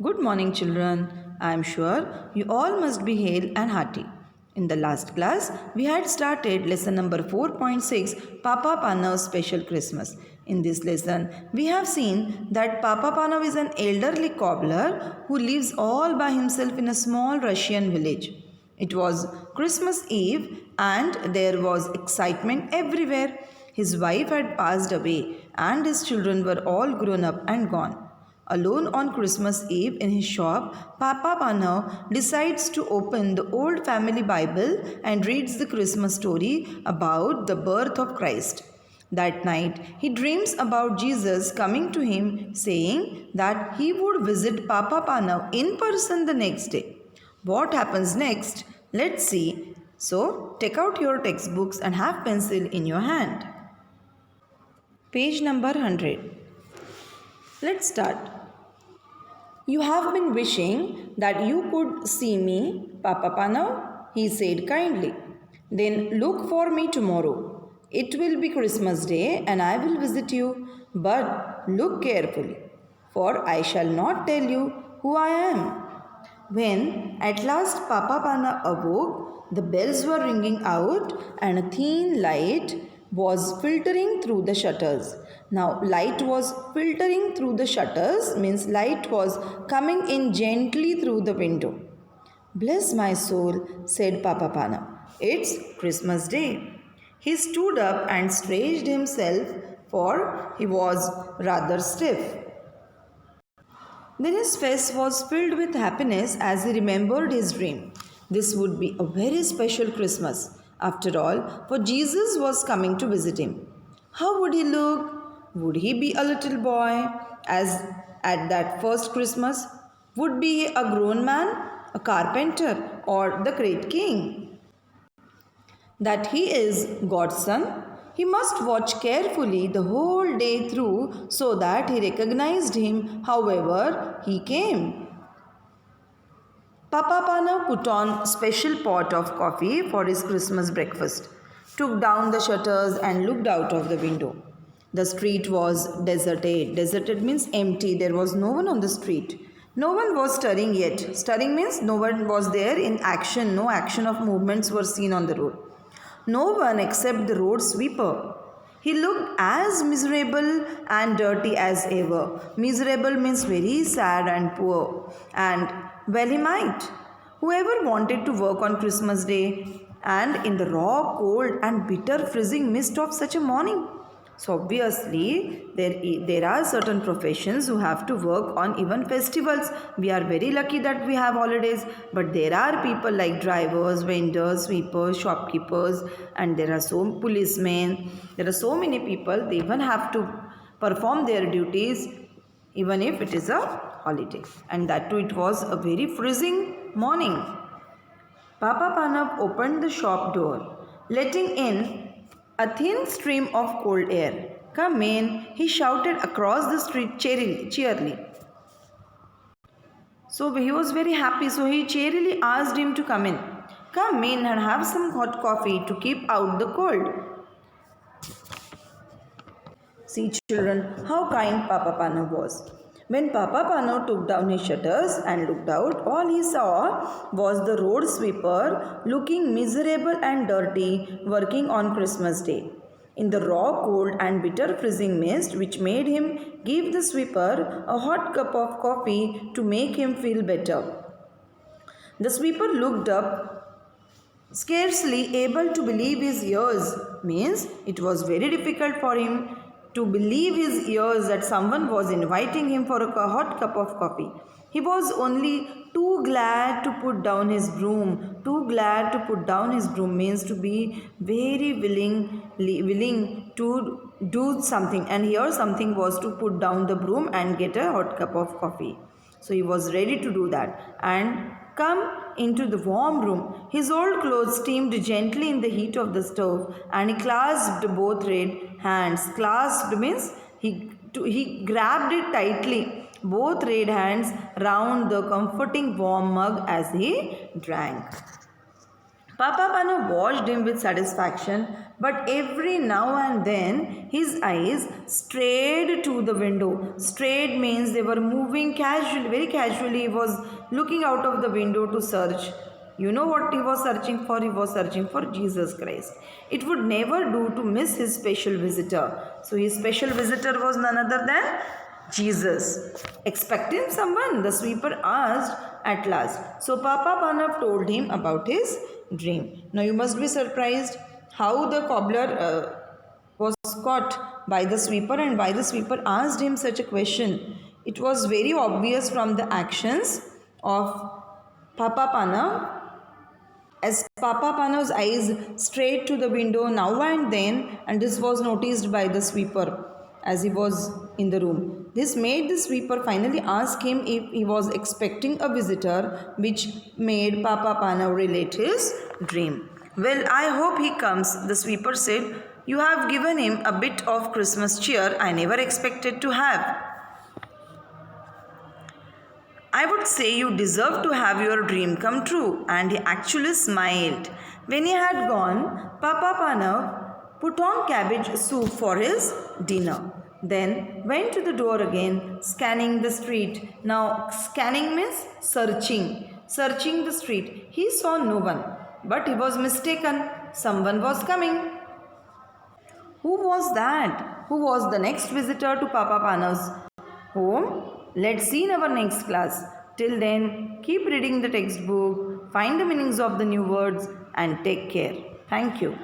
Good morning, children. I am sure you all must be hale and hearty. In the last class, we had started lesson number 4.6 Papa Panav's Special Christmas. In this lesson, we have seen that Papa Panav is an elderly cobbler who lives all by himself in a small Russian village. It was Christmas Eve and there was excitement everywhere. His wife had passed away and his children were all grown up and gone. Alone on Christmas Eve in his shop, Papa Panav decides to open the old family Bible and reads the Christmas story about the birth of Christ. That night, he dreams about Jesus coming to him saying that he would visit Papa Panav in person the next day. What happens next? Let's see. So, take out your textbooks and have pencil in your hand. Page number 100. Let's start. You have been wishing that you could see me, Papa Panav, he said kindly. Then look for me tomorrow. It will be Christmas Day and I will visit you. But look carefully, for I shall not tell you who I am. When at last Papa Panav awoke, the bells were ringing out and a thin light was filtering through the shutters. Now, light was filtering through the shutters means light was coming in gently through the window. Bless my soul, said Papa Panav. It's Christmas Day. He stood up and stretched himself, for he was rather stiff. Then his face was filled with happiness as he remembered his dream. This would be a very special Christmas, after all, for Jesus was coming to visit him. How would he look? Would he be a little boy, as at that first Christmas? Would be a grown man, a carpenter, or the great king? That he is God's son, he must watch carefully the whole day through so that he recognized him however he came. Papa Panav put on special pot of coffee for his Christmas breakfast, took down the shutters and looked out of the window. The street was deserted. Deserted means empty. There was no one on the street. No one was stirring yet. Stirring means no one was there in action. No action of movements were seen on the road. No one except the road sweeper. He looked as miserable and dirty as ever. Miserable means very sad and poor. And well he might. Whoever wanted to work on Christmas Day and in the raw, cold and bitter freezing mist of such a morning. So obviously there are certain professions who have to work on even festivals. We are very lucky that we have holidays, but there are people like drivers, vendors, sweepers, shopkeepers, and there are so policemen. There are so many people, they even have to perform their duties even if it is a holiday. And that too, it was a very freezing morning. Papa Panav opened the shop door, letting in a thin stream of cold air. Come in, he shouted across the street cheerily. So he was very happy, so he cheerily asked him to come in. Come in and have some hot coffee to keep out the cold. See children, how kind Papa Panav was. When Papa Panav took down his shutters and looked out, all he saw was the road sweeper looking miserable and dirty working on Christmas Day. In the raw, cold and bitter freezing mist which made him give the sweeper a hot cup of coffee to make him feel better. The sweeper looked up, scarcely able to believe his ears. Means it was very difficult for him to believe his ears that someone was inviting him for a hot cup of coffee. He was only too glad to put down his broom. Too glad to put down his broom means to be very willing to do something. And here something was to put down the broom and get a hot cup of coffee. So he was ready to do that and come into the warm room. His old clothes steamed gently in the heat of the stove and he clasped both red hands. Clasped means he grabbed it tightly, both red hands round the comforting warm mug as he drank. Papa Panav watched him with satisfaction But every now and then his eyes strayed to the window. Strayed means they were moving casually, very casually. He was looking out of the window to search. You know what he was searching for? He was searching for Jesus Christ. It would never do to miss his special visitor. So his special visitor was none other than Jesus. Expecting someone, the sweeper asked at last. So Papa Panav told him about his dream. Now you must be surprised how the cobbler was caught by the sweeper and why the sweeper asked him such a question. It was very obvious from the actions of Papa Panav, as Papa Panav's eyes strayed to the window now and then, and this was noticed by the sweeper as he was in the room. This made the sweeper finally ask him if he was expecting a visitor, which made Papa Panav relate his dream. Well, I hope he comes, the sweeper said. You have given him a bit of Christmas cheer I never expected to have. I would say you deserve to have your dream come true. And he actually smiled. When he had gone, Papa Panav put on cabbage soup for his dinner. Then went to the door again, scanning the street. Now, scanning means searching. Searching the street. He saw no one. But he was mistaken. Someone was coming. Who was that? Who was the next visitor to Papa Panav's home? Let's see in our next class. Till then, keep reading the textbook, find the meanings of the new words, and take care. Thank you.